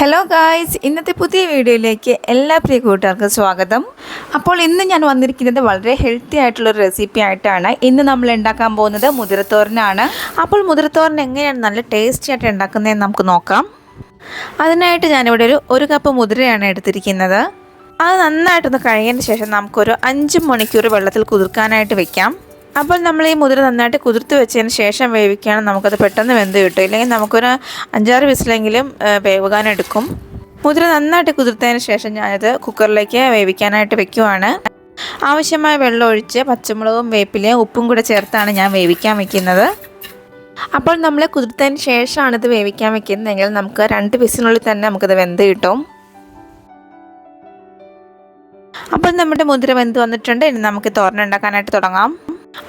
Hello guys, ഇന്നത്തെ പുതിയ വീഡിയോയിലേക്ക് എല്ലാ പ്രിയ കൂട്ടുകാർക്കും സ്വാഗതം. അപ്പോൾ ഇന്ന് ഞാൻ വന്നിരിക്കുന്നത് വളരെ ഹെൽത്തി ആയിട്ടുള്ളൊരു റെസിപ്പി ആയിട്ടാണ്. ഇന്ന് നമ്മൾ ഉണ്ടാക്കാൻ പോകുന്നത് മുതിരത്തോരനാണ്. അപ്പോൾ മുതിരത്തോരൻ എങ്ങനെയാണ് നല്ല ടേസ്റ്റി ആയിട്ട് ഉണ്ടാക്കുന്നതെന്ന് നമുക്ക് നോക്കാം. അതിനായിട്ട് ഞാനിവിടെ ഒരു കപ്പ് മുതിരയാണ് എടുത്തിരിക്കുന്നത്. അത് നന്നായിട്ടൊന്ന് കഴുകിയതിന് ശേഷം നമുക്കൊരു 5 മണിക്കൂർ വെള്ളത്തിൽ കുതിർക്കാനായിട്ട് വെക്കാം. അപ്പോൾ നമ്മൾ ഈ മുതിര നന്നായിട്ട് കുതിർത്ത് വെച്ചതിന് ശേഷം വേവിക്കുകയാണെങ്കിൽ നമുക്കത് പെട്ടെന്ന് വെന്ത് കിട്ടും. ഇല്ലെങ്കിൽ നമുക്കൊരു 5-6 വിസിലെങ്കിലും വേവാനെടുക്കും. മുതിര നന്നായിട്ട് കുതിർത്തതിന് ശേഷം ഞാനത് കുക്കറിലേക്ക് വേവിക്കാനായിട്ട് വെക്കുവാണ്. ആവശ്യമായ വെള്ളം ഒഴിച്ച് പച്ചമുളകും വേപ്പിലയും ഉപ്പും കൂടെ ചേർത്താണ് ഞാൻ വേവിക്കാൻ വെക്കുന്നത്. അപ്പോൾ നമ്മൾ കുതിർത്തതിന് ശേഷമാണ് ഇത് വേവിക്കാൻ വെക്കുന്നതെങ്കിൽ നമുക്ക് 2 വിസിലിനുള്ളിൽ തന്നെ നമുക്കത് വെന്ത് കിട്ടും. അപ്പോൾ നമ്മുടെ മുതിര വെന്ത് വന്നിട്ടുണ്ട്. ഇനി നമുക്ക് തോരൻ ഉണ്ടാക്കാനായിട്ട് തുടങ്ങാം.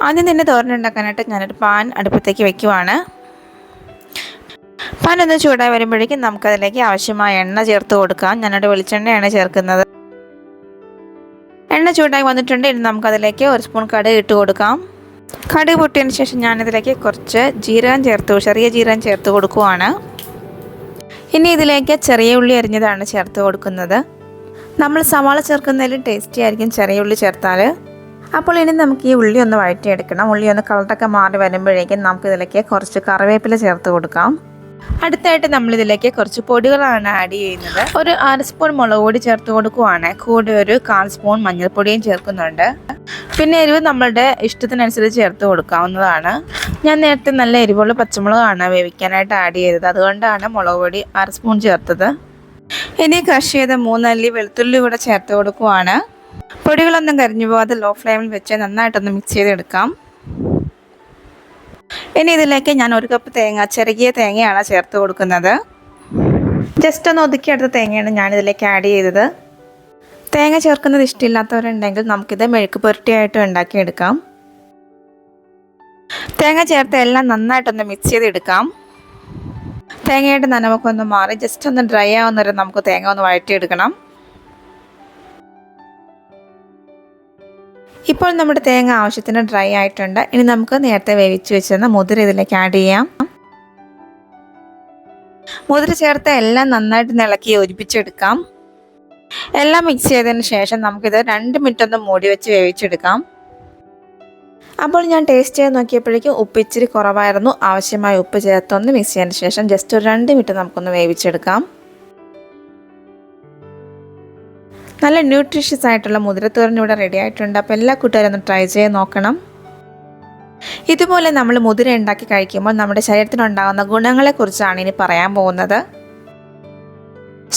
ആദ്യം തന്നെ തോരൻ ഉണ്ടാക്കാനായിട്ട് ഞാനൊരു പാൻ അടുപ്പത്തേക്ക് വെക്കുവാണ്. പാൻ ഒന്ന് ചൂടായി വരുമ്പോഴേക്കും നമുക്കതിലേക്ക് ആവശ്യമായ എണ്ണ ചേർത്ത് കൊടുക്കാം. ഞാനവിടെ വെളിച്ചെണ്ണയാണ് ചേർക്കുന്നത്. എണ്ണ ചൂടായി വന്നിട്ടുണ്ട്. ഇനി നമുക്കതിലേക്ക് 1 സ്പൂൺ കടുക് ഇട്ട് കൊടുക്കാം. കടുക് പൊട്ടിയതിന് ശേഷം ഞാനിതിലേക്ക് കുറച്ച് ചെറിയ ജീരകം ചേർത്ത് കൊടുക്കുവാണ്. ഇനി ഇതിലേക്ക് ചെറിയ ഉള്ളി അരിഞ്ഞതാണ് ചേർത്ത് കൊടുക്കുന്നത്. നമ്മൾ സവാള ചേർക്കുന്നതിലും ടേസ്റ്റി ആയിരിക്കും ചെറിയ ഉള്ളി ചേർത്താൽ. അപ്പോൾ ഇനി നമുക്ക് ഈ ഉള്ളി ഒന്ന് വഴറ്റിയെടുക്കണം. ഉള്ളി ഒന്ന് കളറൊക്കെ മാറി വരുമ്പോഴേക്കും നമുക്കിതിലേക്ക് കുറച്ച് കറിവേപ്പില ചേർത്ത് കൊടുക്കാം. അടുത്തായിട്ട് നമ്മളിതിലേക്ക് കുറച്ച് പൊടികളാണ് ആഡ് ചെയ്യുന്നത്. ഒരു 1/2 സ്പൂൺ മുളക് പൊടി ചേർത്ത് കൊടുക്കുവാണ്. കൂടെ ഒരു 1/4 സ്പൂൺ മഞ്ഞൾപ്പൊടിയും ചേർക്കുന്നുണ്ട്. പിന്നെ എരിവ് നമ്മളുടെ ഇഷ്ടത്തിനനുസരിച്ച് ചേർത്ത് കൊടുക്കാവുന്നതാണ്. ഞാൻ നേരത്തെ നല്ല എരിവുള്ള പച്ചമുളകാണ് വേവിക്കാനായിട്ട് ആഡ് ചെയ്തത്. അതുകൊണ്ടാണ് മുളക് പൊടി 1/2 സ്പൂൺ ചേർത്തത്. ഇനി ക്രഷ് ചെയ്ത 3 അല്ലി വെളുത്തുള്ളി കൂടെ ചേർത്ത് കൊടുക്കുവാണ്. പൊടികളൊന്നും കരിഞ്ഞു പോകാതെ ലോ ഫ്ലെയിമിൽ വെച്ച് നന്നായിട്ടൊന്ന് മിക്സ് ചെയ്തെടുക്കാം. ഇനി ഇതിലേക്ക് ഞാൻ 1 കപ്പ് ചെറിയ തേങ്ങയാണ് ചേർത്ത് കൊടുക്കുന്നത്. ജസ്റ്റ് ഒന്ന് ഒതുക്കിയെടുത്ത തേങ്ങയാണ് ഞാനിതിലേക്ക് ആഡ് ചെയ്തത്. തേങ്ങ ചേർക്കുന്നത് ഇഷ്ടമില്ലാത്തവരുണ്ടെങ്കിൽ നമുക്കിത് മെഴുക്ക് പുരട്ടിയായിട്ട് ഉണ്ടാക്കിയെടുക്കാം. തേങ്ങ ചേർത്ത് എല്ലാം നന്നായിട്ടൊന്ന് മിക്സ് ചെയ്തെടുക്കാം. തേങ്ങയുടെ നനവൊക്കെ ഒന്ന് മാറി ജസ്റ്റ് ഒന്ന് ഡ്രൈ ആവുന്നവരെ നമുക്ക് തേങ്ങ ഒന്ന് വഴറ്റിയെടുക്കണം. ഇപ്പോൾ നമ്മുടെ തേങ്ങ ആവശ്യത്തിന് ഡ്രൈ ആയിട്ടുണ്ട്. ഇനി നമുക്ക് നേരത്തെ വേവിച്ച് വെച്ചിരുന്ന മുതിര ഇതിലേക്ക് ആഡ് ചെയ്യാം. മുതിര ചേർത്ത് എല്ലാം നന്നായിട്ട് ഇളക്കി യോജിപ്പിച്ചെടുക്കാം. എല്ലാം മിക്സ് ചെയ്തതിന് ശേഷം നമുക്കിത് 2 മിനിറ്റ് ഒന്ന് മൂടി വെച്ച് വേവിച്ചെടുക്കാം. അപ്പോൾ ഞാൻ ടേസ്റ്റ് ചെയ്ത് നോക്കിയപ്പോഴേക്കും ഉപ്പ് ഇച്ചിരി കുറവായിരുന്നു. ആവശ്യമായ ഉപ്പ് ചേർത്തൊന്ന് മിക്സ് ചെയ്തതിന് ശേഷം ജസ്റ്റ് ഒരു 2 മിനിറ്റ് നമുക്കൊന്ന് വേവിച്ചെടുക്കാം. നല്ല ന്യൂട്രീഷ്യസ് ആയിട്ടുള്ള മുതിരത്തോരൻ ഇവിടെ റെഡി ആയിട്ടുണ്ട്. അപ്പോൾ എല്ലാ കൂട്ടുകാരും ഒന്ന് ട്രൈ ചെയ്ത് നോക്കണം. ഇതുപോലെ നമ്മൾ മുതിര ഉണ്ടാക്കി കഴിക്കുമ്പോൾ നമ്മുടെ ശരീരത്തിനുണ്ടാകുന്ന ഗുണങ്ങളെക്കുറിച്ചാണ് ഇനി പറയാൻ പോകുന്നത്.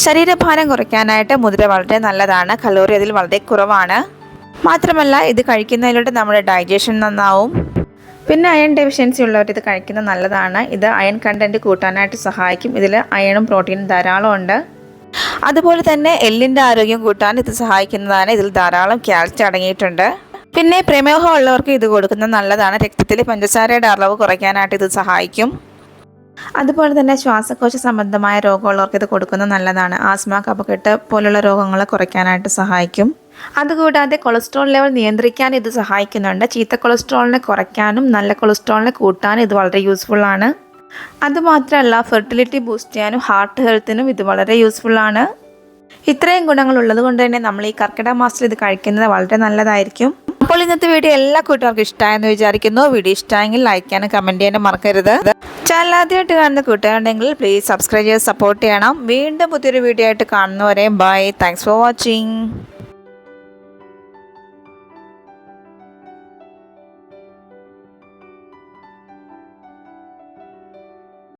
ശരീരഭാരം കുറയ്ക്കാനായിട്ട് മുതിര വളരെ നല്ലതാണ്. കലോറി അതിൽ വളരെ കുറവാണ്. മാത്രമല്ല ഇത് കഴിക്കുന്നതിലൂടെ നമ്മുടെ ഡൈജഷൻ നന്നാവും. പിന്നെ അയൺ ഡെഫിഷ്യൻസി ഉള്ളവർ ഇത് കഴിക്കുന്നത് നല്ലതാണ്. ഇത് അയൺ കണ്ടൻറ്റ് കൂട്ടാനായിട്ട് സഹായിക്കും. ഇതിൽ അയണും പ്രോട്ടീനും ധാരാളം ഉണ്ട്. അതുപോലെ തന്നെ എല്ലിൻ്റെ ആരോഗ്യം കൂട്ടാൻ ഇത് സഹായിക്കുന്നതാണ്. ഇതിൽ ധാരാളം കാൽസ്യം അടങ്ങിയിട്ടുണ്ട്. പിന്നെ പ്രമേഹം ഉള്ളവർക്ക് ഇത് കൊടുക്കുന്നത് നല്ലതാണ്. രക്തത്തിലെ പഞ്ചസാരയുടെ അളവ് കുറയ്ക്കാനായിട്ട് ഇത് സഹായിക്കും. അതുപോലെ തന്നെ ശ്വാസകോശ സംബന്ധമായ രോഗമുള്ളവർക്ക് ഇത് കൊടുക്കുന്നത് നല്ലതാണ്. ആസ്മ, കഫക്കെട്ട് പോലുള്ള രോഗങ്ങളെ കുറയ്ക്കാനായിട്ട് സഹായിക്കും. അതുകൂടാതെ കൊളസ്ട്രോൾ ലെവൽ നിയന്ത്രിക്കാൻ ഇത് സഹായിക്കുന്നുണ്ട്. ചീത്ത കൊളസ്ട്രോളിനെ കുറയ്ക്കാനും നല്ല കൊളസ്ട്രോളിനെ കൂട്ടാനും ഇത് വളരെ യൂസ്ഫുള്ളാണ്. അതുമാത്രമല്ല ഫെർട്ടിലിറ്റി ബൂസ്റ്റ് ചെയ്യാനും ഹാർട്ട് ഹെൽത്തിനും ഇത് വളരെ യൂസ്ഫുള്ളാണ്. ഇത്രയും ഗുണങ്ങളുള്ളത് കൊണ്ട് തന്നെ നമ്മൾ ഈ കർക്കിടക മാസത്തിൽ ഇത് കഴിക്കുന്നത് വളരെ നല്ലതായിരിക്കും. അപ്പോൾ ഇന്നത്തെ വീഡിയോ എല്ലാ കൂട്ടുകാർക്കും ഇഷ്ടമായെന്ന് വിചാരിക്കുന്നു. വീഡിയോ ഇഷ്ടമായെങ്കിൽ ലൈക്ക് ചെയ്യാനും കമൻറ്റ് ചെയ്യാനും മറക്കരുത്. ചാനൽ ആദ്യമായിട്ട് കാണുന്ന കൂട്ടുകാരുണ്ടെങ്കിൽ പ്ലീസ് സബ്സ്ക്രൈബ് ചെയ്ത് സപ്പോർട്ട് ചെയ്യണം. വീണ്ടും പുതിയൊരു വീഡിയോ ആയിട്ട് കാണുന്നവരെ ബൈ. Thanks for watching.